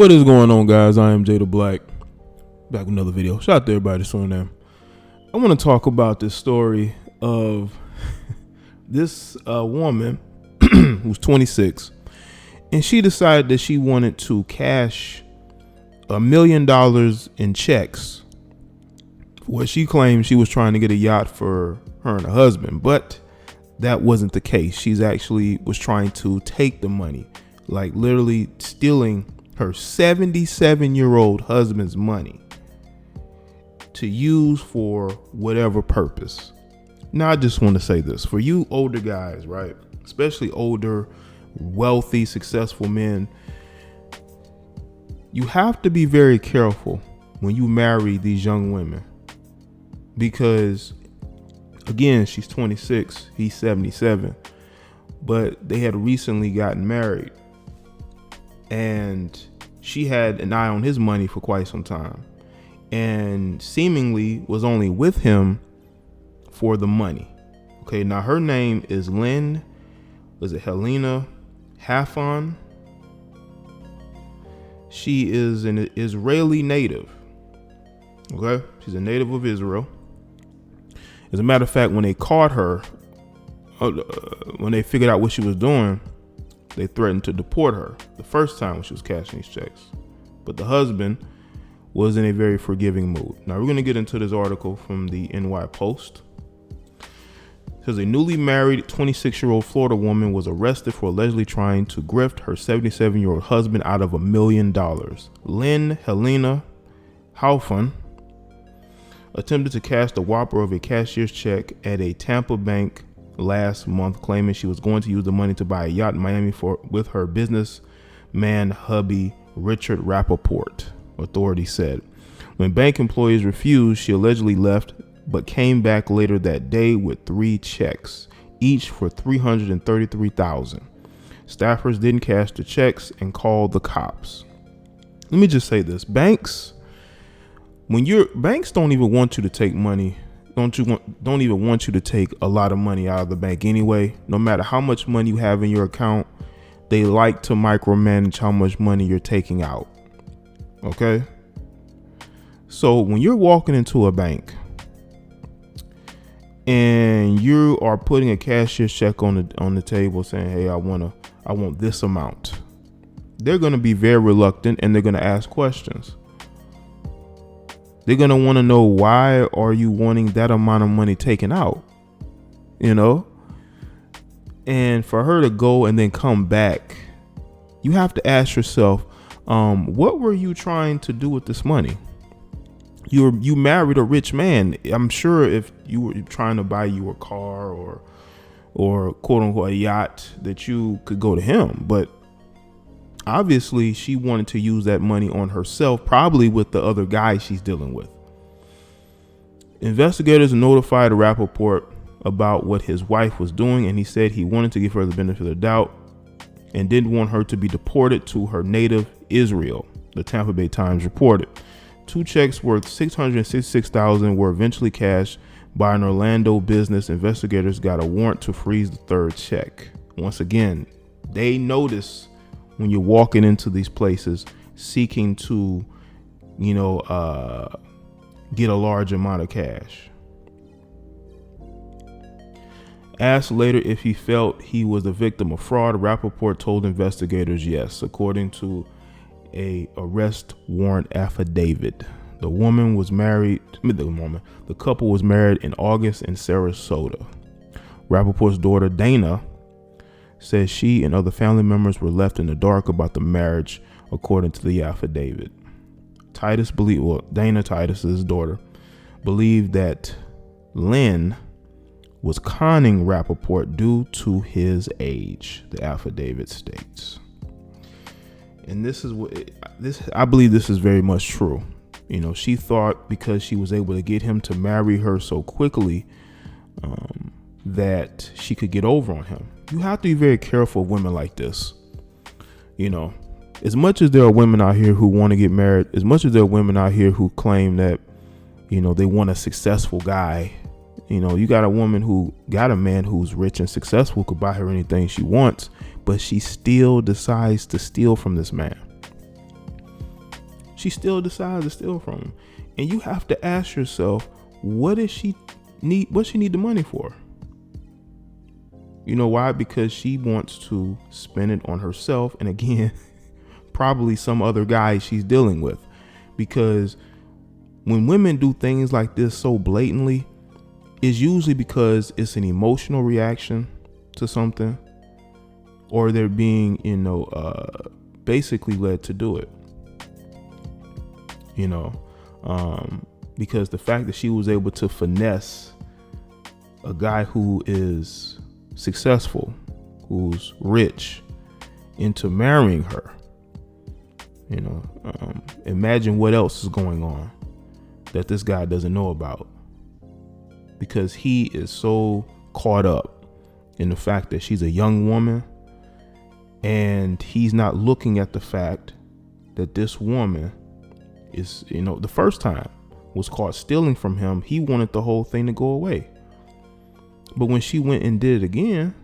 What is going on, guys? I am Jay the Black, back with another video. Shout out to everybody that's on there. I want to talk about this story of this woman who's 26, and she decided that she wanted to cash $1 million in checks for what she claimed she was trying to get a yacht for her and her husband, but that wasn't the case. She's actually was trying to take the money, like literally stealing her 77-year-old husband's money to use for whatever purpose. Now, I just want to say this for you older guys, right? Especially older, wealthy, successful men. You have to be very careful when you marry these young women, because again, she's 26, he's 77, but they had recently gotten married, and she had an eye on his money for quite some time, and seemingly was only with him for the money. Okay, now her name is Helena Hafon. She is an Israeli native. Okay, she's a native of Israel. As a matter of fact, when they caught her, when they figured out what she was doing, they threatened to deport her the first time when she was cashing these checks. But the husband was in a very forgiving mood. Now we're going to get into this article from the NY Post. It says a newly married 26-year-old Florida woman was arrested for allegedly trying to grift her 77-year-old husband out of $1 million. Helena Hafon attempted to cash the whopper of a cashier's check at a Tampa bank last month, claiming she was going to use the money to buy a yacht in Miami with her businessman hubby, Richard Rappaport, authorities said. When bank employees refused, she allegedly left, but came back later that day with 3 checks, each for $333,000. Staffers didn't cash the checks and called the cops. Let me just say this: banks don't even want you to take money. Don't even want you to take a lot of money out of the bank anyway. No matter how much money you have in your account, they like to micromanage how much money you're taking out. Okay? So when you're walking into a bank and you are putting a cashier's check on the table saying, "Hey, I want this amount," they're going to be very reluctant, and they're going to ask questions. They're going to want to know, why are you wanting that amount of money taken out? You know? And for her to go and then come back, you have to ask yourself, what were you trying to do with this money? You married a rich man. I'm sure if you were trying to buy you a car or quote unquote a yacht, that you could go to him. But obviously she wanted to use that money on herself, probably with the other guy she's dealing with. Investigators notified Rappaport about what his wife was doing, and he said he wanted to give her the benefit of the doubt and didn't want her to be deported to her native Israel, the Tampa Bay Times reported. 2 checks worth $666,000 were eventually cashed by an Orlando business. Investigators got a warrant to freeze the 3rd check. Once again, they notice when you're walking into these places seeking to, get a large amount of cash. Asked later if he felt he was a victim of fraud, Rappaport told investigators yes, according to a arrest warrant affidavit. The couple was married in August in Sarasota. Rappaport's daughter Dana says she and other family members were left in the dark about the marriage, according to the affidavit. Dana Titus's daughter believed that Lynn was conning Rappaport due to his age, the affidavit states. And I believe this is very much true. She thought because she was able to get him to marry her so quickly, that she could get over on him. You have to be very careful of women like this. As much as there are women out here who want to get married, as much as there are women out here who claim that, they want a successful guy, you got a woman who got a man who's rich and successful, could buy her anything she wants, but she still decides to steal from this man. she still decides to steal from him. And you have to ask yourself, what does she need the money for? You know why? Because she wants to spend it on herself, and again, probably some other guy she's dealing with. Because when women do things like this so blatantly, it's usually because it's an emotional reaction to something, or they're being, basically led to do it. Because the fact that she was able to finesse a guy who is successful, who's rich, into marrying her, imagine what else is going on that this guy doesn't know about, because he is so caught up in the fact that she's a young woman, and he's not looking at the fact that this woman is, the first time was caught stealing from him. He wanted the whole thing to go away. But when she went and did it again,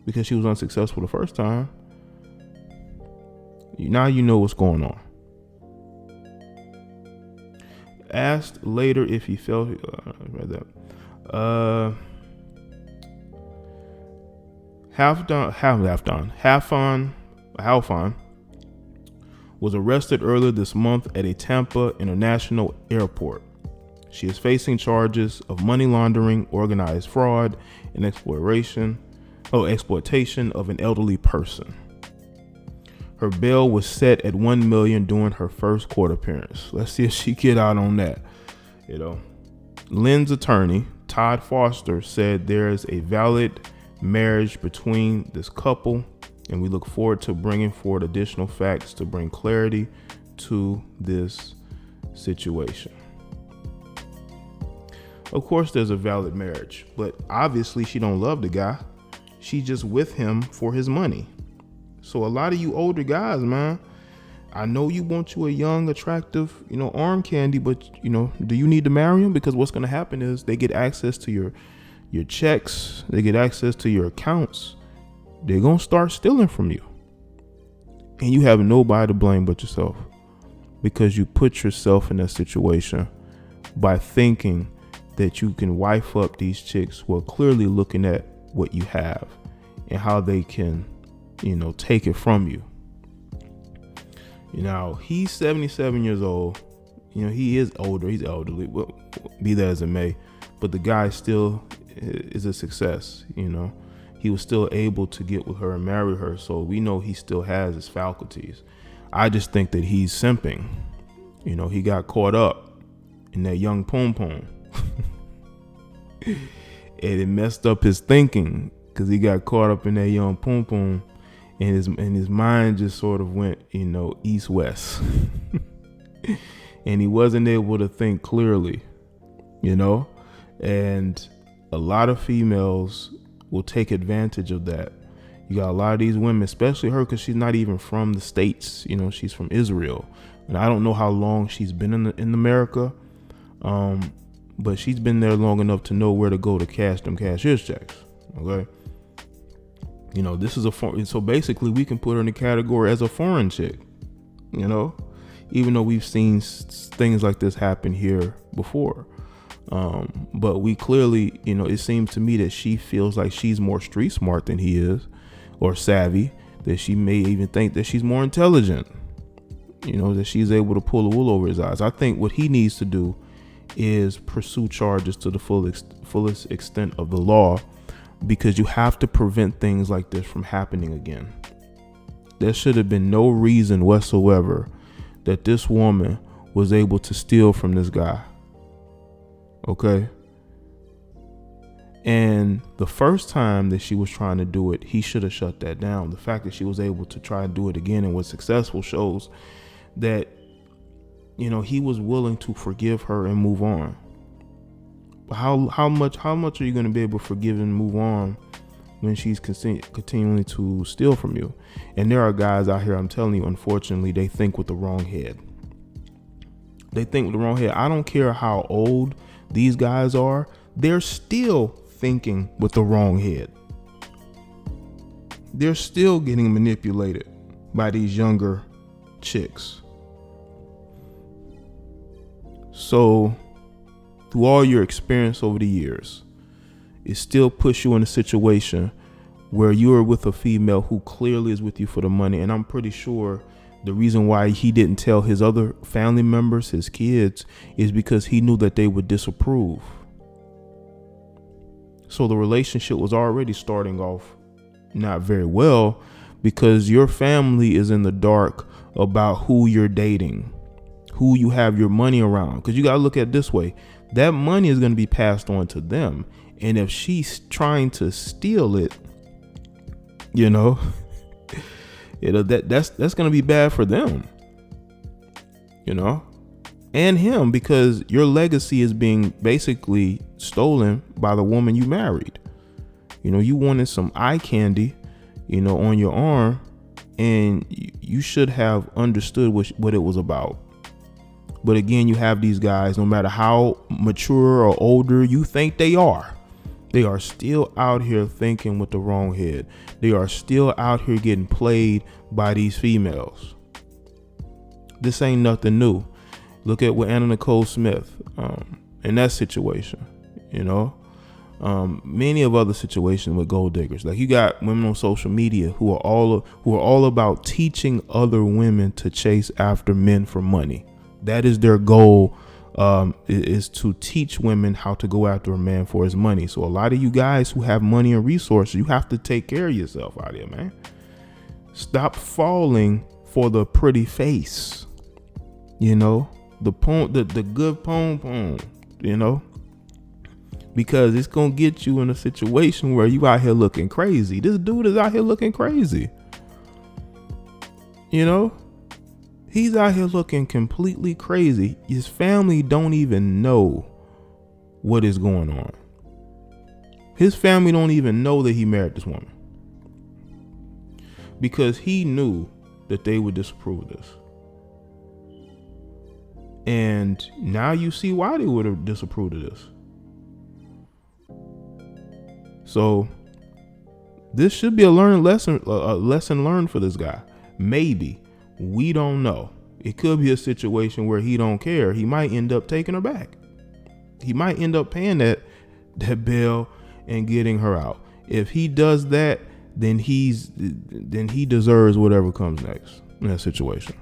because she was unsuccessful the first time, now you know what's going on. Asked later if he felt Halfon was arrested earlier this month at a Tampa International Airport. She is facing charges of money laundering, organized fraud, and exploitation of an elderly person. Her bail was set at $1 million during her first court appearance. Let's see if she get out on that. Lynn's attorney, Todd Foster, said there is a valid marriage between this couple, and we look forward to bringing forward additional facts to bring clarity to this situation. Of course, there's a valid marriage, but obviously she don't love the guy. She's just with him for his money. So a lot of you older guys, man, I know you want you a young, attractive, arm candy, but do you need to marry him? Because what's going to happen is they get access to your checks, they get access to your accounts. They're going to start stealing from you. And you have nobody to blame but yourself, because you put yourself in that situation by thinking that you can wife up these chicks who are clearly looking at what you have and how they can, take it from you. He's 77 years old. He is older. He's elderly. Well, be that as it may, but the guy still is a success. He was still able to get with her and marry her. So we know he still has his faculties. I just think that he's simping. He got caught up in that young poom poom. And it messed up his thinking, because he got caught up in that young poom poom, and his mind just sort of went, east west. And he wasn't able to think clearly, and a lot of females will take advantage of that. You got a lot of these women, especially her, because she's not even from the States. She's from Israel, and I don't know how long she's been in America, but she's been there long enough to know where to go to cash them cashier's checks. Okay, this is so basically we can put her in the category as a foreign chick. Even though we've seen things like this happen here before. But we clearly, it seems to me that she feels like she's more street smart than he is, or savvy, that she may even think that she's more intelligent, that she's able to pull the wool over his eyes. I think what he needs to do is pursue charges to the fullest extent of the law, because you have to prevent things like this from happening again. There should have been no reason whatsoever that this woman was able to steal from this guy. Okay. And the first time that she was trying to do it, he should have shut that down. The fact that she was able to try and do it again and was successful shows that, he was willing to forgive her and move on. But how much are you going to be able to forgive and move on when she's continuing to steal from you? And there are guys out here, I'm telling you, unfortunately, they think with the wrong head. They think with the wrong head. I don't care how old these guys are, they're still thinking with the wrong head. They're still getting manipulated by these younger chicks. So through all your experience over the years, it still puts you in a situation where you're with a female who clearly is with you for the money. And I'm pretty sure the reason why he didn't tell his other family members, his kids, is because he knew that they would disapprove. So the relationship was already starting off not very well, because your family is in the dark about who you're dating, who you have your money around. Because you got to look at it this way. That money is going to be passed on to them. And if she's trying to steal it, you know, that's going to be bad for them, you know, and him, because your legacy is being basically stolen by the woman you married. You know, you wanted some eye candy, you know, on your arm, and you should have understood what it was about. But again, you have these guys, no matter how mature or older you think they are still out here thinking with the wrong head. They are still out here getting played by these females. This ain't nothing new. Look at what Anna Nicole Smith, in that situation, you know, many of other situations with gold diggers. Like, you got women on social media who are all about teaching other women to chase after men for money. That is their goal, is to teach women how to go after a man for his money. So a lot of you guys who have money and resources, you have to take care of yourself out here, man. Stop falling for the pretty face, you know, the good pom, you know, because it's going to get you in a situation where you out here looking crazy. This dude is out here looking crazy, you know. He's out here looking completely crazy. His family don't even know what is going on. His family don't even know that he married this woman, because he knew that they would disapprove of this. And now you see why they would have disapproved of this. So this should be a lesson learned for this guy. Maybe. We don't know. It could be a situation where he don't care. He might end up taking her back. He might end up paying that bill and getting her out. If he does that, then he deserves whatever comes next in that situation.